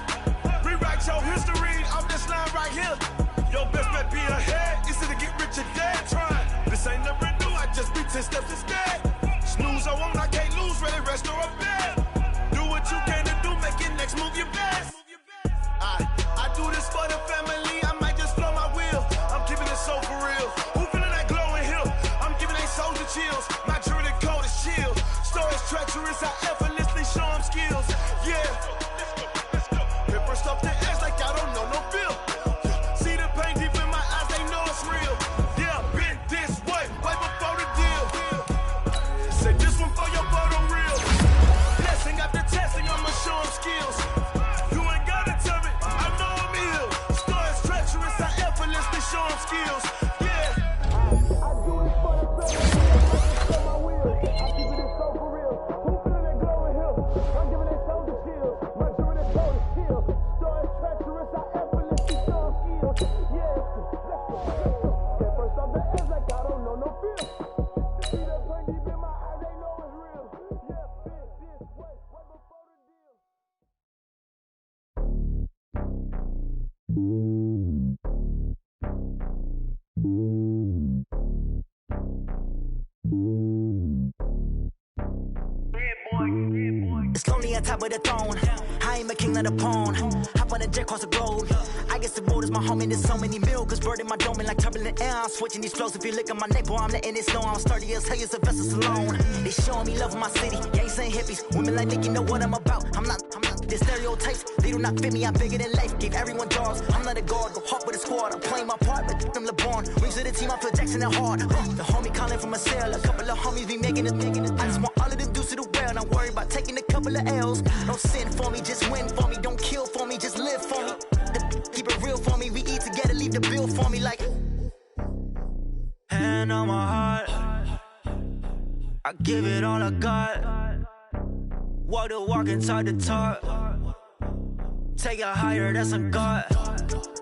Rewrite your history off this line right here. Your best bet be ahead, easy to get rich or dead trying. This ain't never new, I just be 10 steps instead. Snooze I won't, I can't lose, ready, rest or a bed. Do what you can to do, make your next move your best. I do this for the family, I might just blow my wheel. I'm keeping it so for real. Who feeling that glowing hill? I'm giving they soldier chills. My jewelry cold as shield. Stories treacherous, I effortlessly show them skills. Yeah. Hit first off the edge like I don't know no feel. See the pain deep in my eyes, they know it's real. Yeah, been this way, right before the deal. Say this one for your photo real. Blessing after testing, I'ma show them skills. You ain't gotta tell me, I know I'm ill. Stories treacherous, I effortlessly show them skills. Yeah. I do it for the family, my wheel. I keep it so for real. Who feeling that glowing hill? I'm giving it soldier chills. My jewelry cold as shield. Stories treacherous, I effortlessly show them skills. Yeah, let's go. Get first off the edge like I don't know no fear. See the pain deep in my eyes, they know it's real. Yeah, been this way, right before the deal. It's lonely on top of the throne. I ain't a king of the pawn. Hop on a jet across the globe. I guess the road is my home and there's so many miracles burning my dome and like turbulent air. I'm switching these flows. If you look at my neck, boy, I'm letting it snow. I'm sturdy as hell, it's a vessel alone. They showing me love in my city. Gangs ain't hippies. Women like Nick, you know what I'm about. I'm not. The stereotypes, they do not fit me. I'm bigger than life. Gave everyone jobs. I'm not a guard. Go hard with a squad. I'm playing my part, but I'm LeBron. Rings to the team, I feel Jackson and hard. The homie calling from a cell. A couple of homies be making it. I just want all of them dudes to the well. Not worried about taking a couple of L's. Don't sin for me, just win for me. Don't kill for me, just live for me. Keep it real for me. We eat together, leave the bill for me like. Hand on my heart, I give it all I got. Walk the walk and talk the talk. Take it higher, that's a God.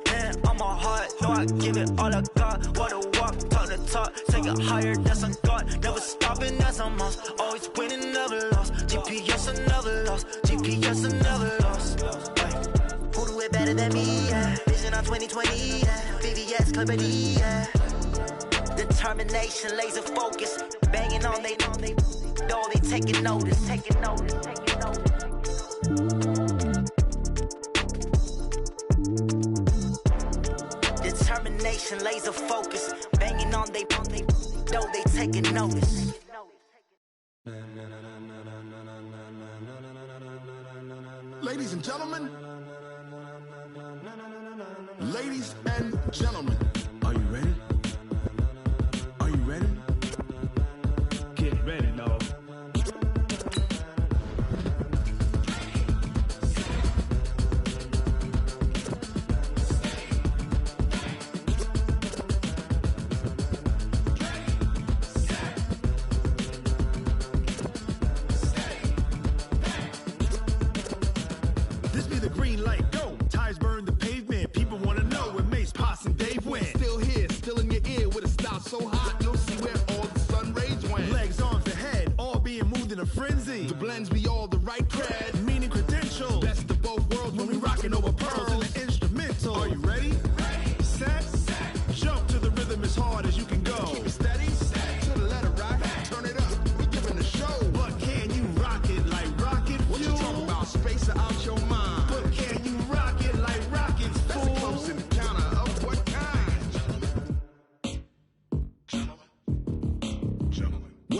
Hand on my heart, no, I give it all I got. Walk the walk, talk the talk. Take it higher, that's a God. Never stopping, that's a must. Always winning, never lost. GPS, I never lost. GPS, I never lost. Who do it better than me? Yeah. Vision on 2020. Yeah. VVS, Clarity. Yeah. Determination, laser focus. Banging on they door, they taking notice. Taking notice. Taking notice. Determination, laser focus. Banging on they door, they taking notice. Ladies and gentlemen, ladies and gentlemen, are you ready? Are you ready? Get ready, dog.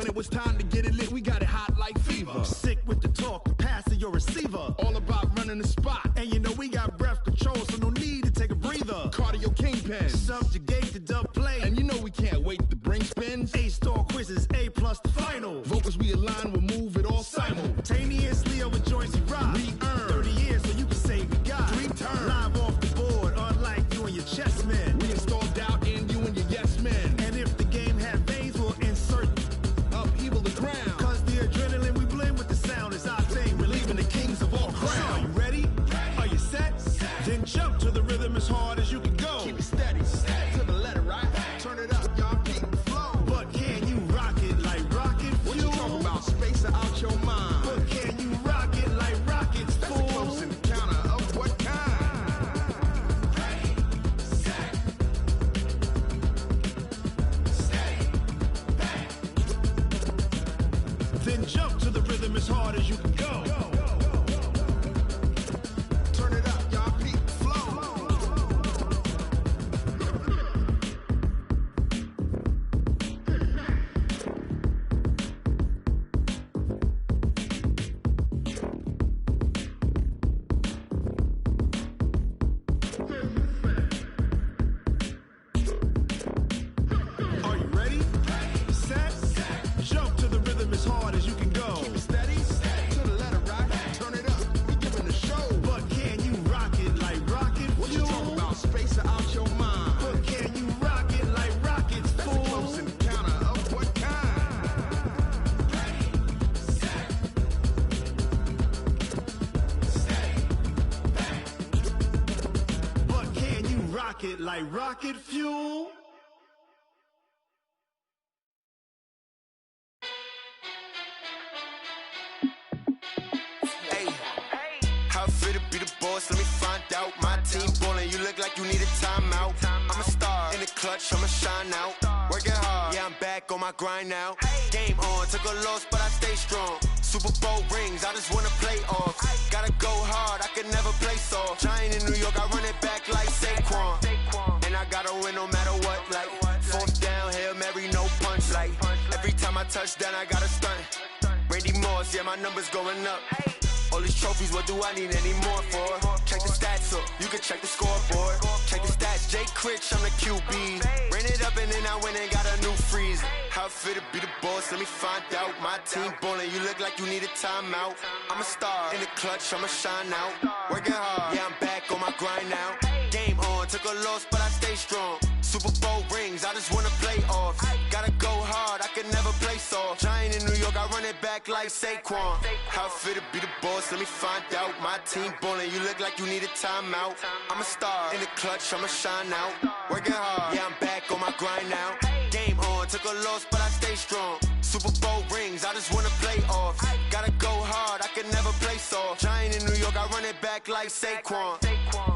When it was time to get it lit, we got it hot like fever. Sick with the talk, the pass to your receiver. All about running the spot. And you know we got breath control, so no need to take a breather. Cardio kingpin. Subjugate the dub play. And you know we can't wait to bring spins. A-star quizzes, A+ the final. Vocals we align, we'll move it all simultaneously over joints we rock. We earn 30 years so you can say we got 3 turns. Live off the board, unlike you and your chess men. We install doubt in you and your yes men. And if the game had veins, we'll insert upheaval the ground. Cause the adrenaline we blend with the sound is our thing. Relieving the kings of all crowns. So are you ready? Are you set? Then jump to the rhythm as hard as you can go. Keep it steady, to the letter, right? Turn it up, y'all, keep the flow. But can you rock it like rocket fuel? What you talking about? Space or out your mind? But can you rock it like rockets, That's fool? a close encounter of what kind? Ready, set, steady, bang. Then jump to the rhythm as hard as you can go. Turn it up, y'all, keep the flow. Are you ready? Set, jump to the rhythm as hard as you can go. Keep it steady, to the letter, right? Turn it up, we giving the show. But can you rock it like rocket What you fuel? talking about? Space or out your mind? But can you rock it like rockets, That's a fool? close encounter of what kind? Ready, set, steady, bang. But can you rock it like rocket fuel? Hey, how fit to be the boss? Let me find out. My team ballin', you look like you need a timeout. I'm a star in the clutch, I'ma shine out. Working hard, yeah, I'm back on my grind now. Game on, took a loss, but I stay strong. Super Bowl rings, I just wanna play off. Gotta go hard, I can never play soft. Giant in New York, I run it back like Saquon. And I gotta win no matter what, like fourth down, Hail Mary, no punch. Like every time I touch down, I gotta stunt. Randy Moss, yeah, my numbers going up. All these trophies, what do I need any more for? Check the stats up, you can check the scoreboard. Check the stats, Jake Critch, I'm the QB. Ran it up and then I went and got a new freeze. How fit to be the boss, let me find out. My team ballin', you look like you need a timeout. I'm a star in the clutch, I'ma shine out. Working hard, yeah, I'm back on my grind now. Game on, took a loss, but I stay strong. Super Bowl rings, I just wanna play off. Gotta go hard, I can never play soft. Giant in New York, I run it back like Saquon. How fit to be the boss, let me find out. My team ballin', you look like you need a timeout. I'm a star in the clutch, I'ma shine out. Working hard, yeah, I'm back on my grind now. Game on, took a loss, but I stay strong. Super Bowl rings, I just wanna play off. Gotta go hard, I can never play soft. Giant in New York, I run it back like Saquon.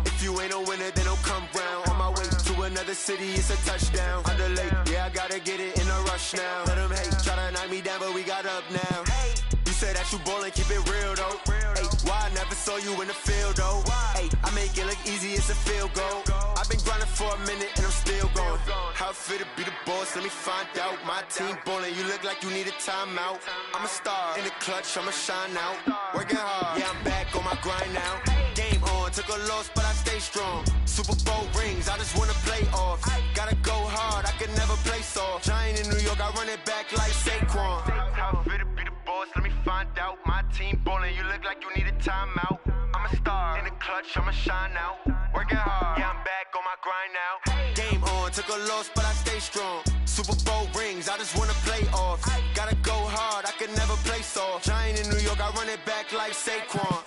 If you ain't a winner, then don't come round. On my way to another city, it's a touchdown. Underlay, yeah, I gotta get it in a rush now. Let them hate, try to knock me down, but we got up now. You say that you ballin', keep it real though. Hey, why I never saw you in the field though? Hey, I make it look easy, it's a field goal. I've been grinding for a minute and I'm still going. How fit to be the boss, let me find out. My team ballin', you look like you need a timeout. I'm a star in the clutch, I'ma shine out. Working hard, yeah, I'm back on my grind now. Game on, took a loss, but I stay strong. Super Bowl rings, I just wanna play off. Gotta go hard, I can never play soft. Giant in New York, I run it back like Saquon. How fit to be the boss, let me find out. My team ballin', you look like you need a timeout. I'm a star in the clutch, I'ma shine out. Working hard, yeah, I'm back on my grind now. Game on, took a loss, but I stay strong. Super Bowl rings, I just wanna play off. Gotta go hard, I can never play soft. Giant in New York, I run it back like Saquon.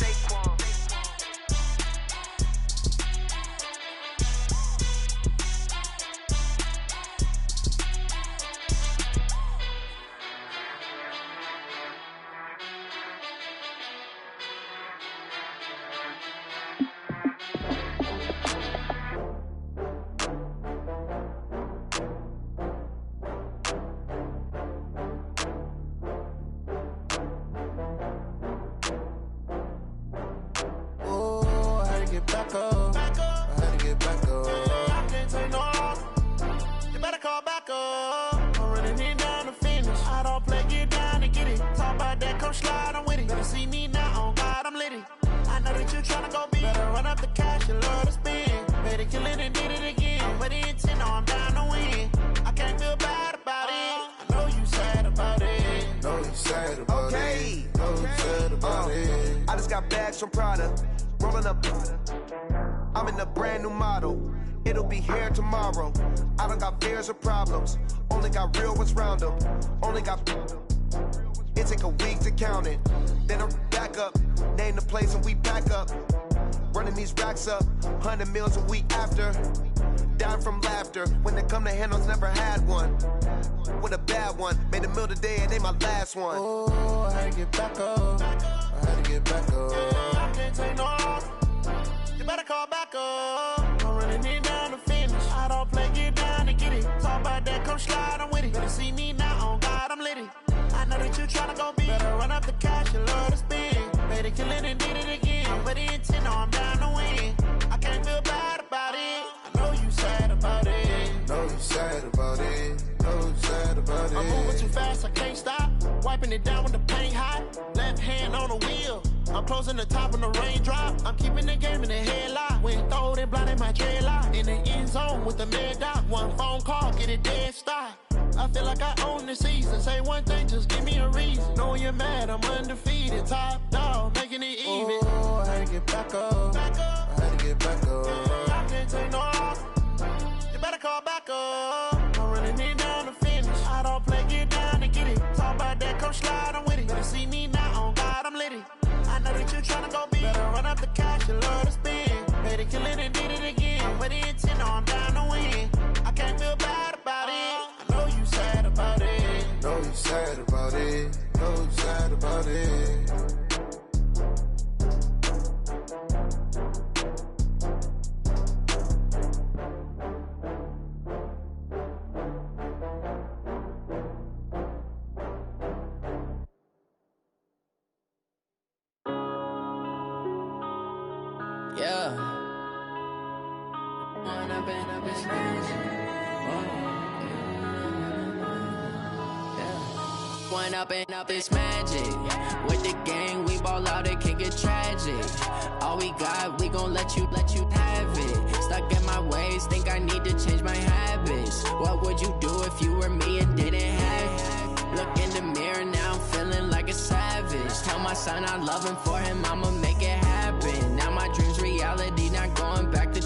slide, I'm with it. Better see me now, on God, I'm litty. I know that you tryna go big. Better run up the cash, you love to spend. Better kill it and did it again. I'm with the intent, no, I'm down to win. I can't feel bad about it. I know you sad about it. Know you sad about it. Know you sad about it. I just got bags from Prada. Rolling up. I'm in a brand new model. It'll be here tomorrow. I don't got fears or problems. Only got real ones round them. Only got. It take a week to count it. Then I'm back up. Name the place and we back up. Running these racks up. 100 meals a week after. Dying from laughter. When it come to handles, never had one. With a bad one. Made a meal today and they my last one. Oh, I had to get back up. I had to get back up. I can't take no off. You better call back up. I'm running it down to finish. I don't play, get down to get it. Talk about that, come slide, I'm with it. Better see me now, on God, I'm litty. I know that you tryna go big. Better run up the cash, you love to spend. Better kill it and did it again. I'm with the intent, no, I'm down to win. I can't feel bad about it. I know you sad about it. Know you sad about it. Know you sad about it. I'm moving too fast, I can't stop. Wiping it down with the paint hot. Left hand on the wheel. I'm closing the top on the raindrop. I'm keeping the game in the headlock. When throwed and blinded my dreadlock. In the end zone with the mad dot. One phone call, get it dead stop. I feel like I own the season. Say one thing, just give me a reason. Knowing you're mad, I'm undefeated. Top dog, making it even. Oh, I had to get back up. I had to get back up. I can't take no off. You better call back up. I'm running it down to finish. I don't play, get down to get it. Talk about that, come slide, I'm with it. Better see me now, on God, I'm litty. I know that you tryna go big. Better run up the cash, you love to spend. Better kill it and did it again. I'm with the intent, no, I'm down to win. I can't feel bad about it. I know you sad about it. Know you sad about it. Know you sad about it. Yeah. One up and up is magic. With the gang, we ball out, it can get tragic. All we got, we gon' let you have it. Stuck in my ways, think I need to change my habits. What would you do if you were me and didn't have it? Look in the mirror, now I'm feeling like a savage. Tell my son I love him, for him I'ma make it happen. Now my dream's reality, not going back to.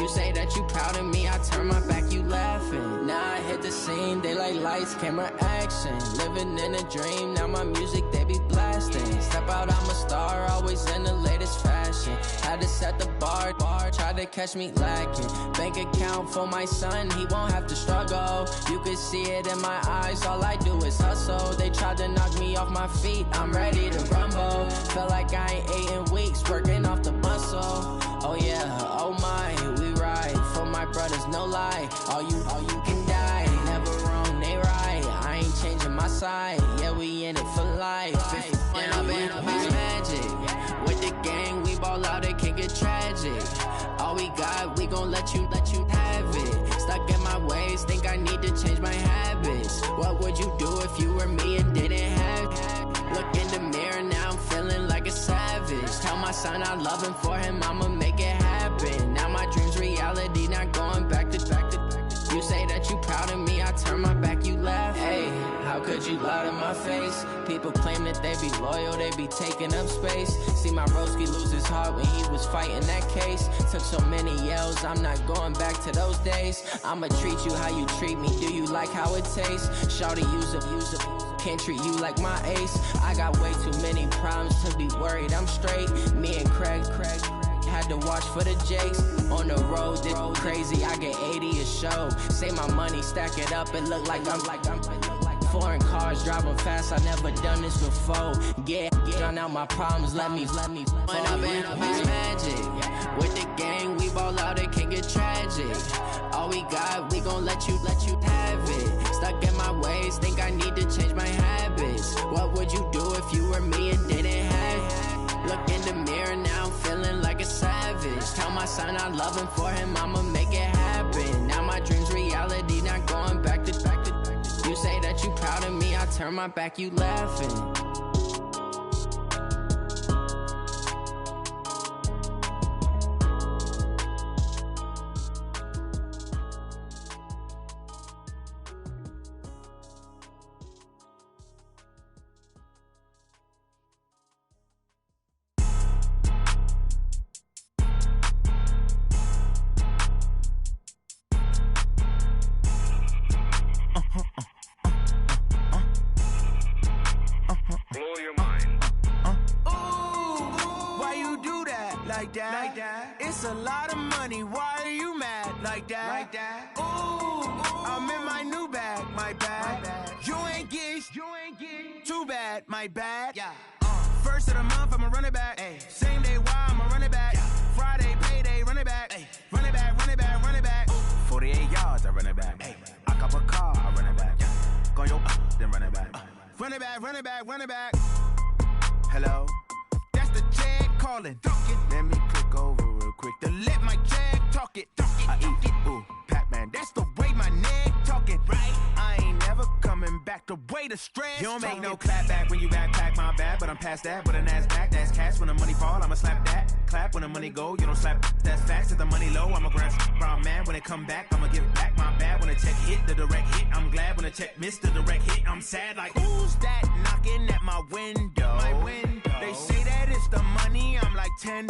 You say that you proud of me, I turn my back, you laughing. Now I hit the scene, they like lights, camera, action. Living in a dream, now my music, they be blasting. Step out, I'm a star, always in the latest fashion. Had to set the bar, try to catch me lacking. Bank account for my son, he won't have to struggle. You can see it in my eyes, all I do is hustle. They tried to knock me off my feet, I'm ready to rumble. Felt like I ain't ate in weeks, working off the muscle. Oh yeah, oh my, we ride for my brothers, no lie. All you can die, never wrong, they right. I ain't changing my side, yeah, we in it for life. If it up and up is magic. With the gang, we ball out, it can get tragic. All we got, we gon' let you have it. Stuck in my ways, think I need to change my habits. What would you do if you were me and didn't have it? Look in the mirror, now I'm feeling like a savage. Tell my son I love him, for him I'ma make it happen. Now my dream's reality, not going back to. You say that you proud of me, I turn my back, you laugh. Hey, how could you lie to my face? People claim that they be loyal, they be taking up space. See my broski lose his heart when he was fighting that case. Took so many yells, I'm not going back to those days. I'ma treat you how you treat me, do you like how it tastes? Shawty, use it. Can't treat you like my ace. I got way too many problems to be worried, I'm straight. Me and Craig had to watch for the Jakes. On the road, this crazy, I get 80 a show. Say my money, stack it up, it look like I'm foreign cars, driving fast, I never done this before. Yeah, drown out my problems, let me One up and up is magic. With the gang, we ball out, it can get tragic. All we got, we gon' let you have it. Stuck in my ways, think I need to change my habits. What would you do if you were me and didn't have it? Look in the mirror, now I'm feeling like a savage. Tell my son I love him, for him I'ma make it happen. Now my dream's reality, not going back to. You say that you proud of me, I turn my back, you laughing. like that. It's a lot of money, why are you mad like that? Ooh, I'm in my new bag, my bad. You ain't get too bad, my bad. Yeah. First of the month, I'ma run it back. Ay. Same day, why I'ma run it back. Yeah. Friday, payday, run it back. Ay. Run it back, run it back, run it back. Ooh. 48 yards, I run it back. Ay. I cop a car, I run it back. Yeah. Go yo, then run it back. Run it back, run it back, run it back. Hello, that's the Jag calling. Let me click over real quick to let my Jag talk it. I eat it, ooh, Pac-Man. That's the way my neck talking. Right, I ain't never coming back the way the stress. You don't make no clap back when you backpack, my bad, but I'm past that. But a NASDAQ, that's cash. When the money fall, I'ma slap that. Clap when the money go, you don't slap. That's facts. If the money low, I'ma grab brown man. When it come back, I'ma give back my bad. When the check hit, the direct hit. I'm glad when the check missed the direct hit. I'm sad like who's that knocking at my window? My window. They say that it's the money. I'm like 10.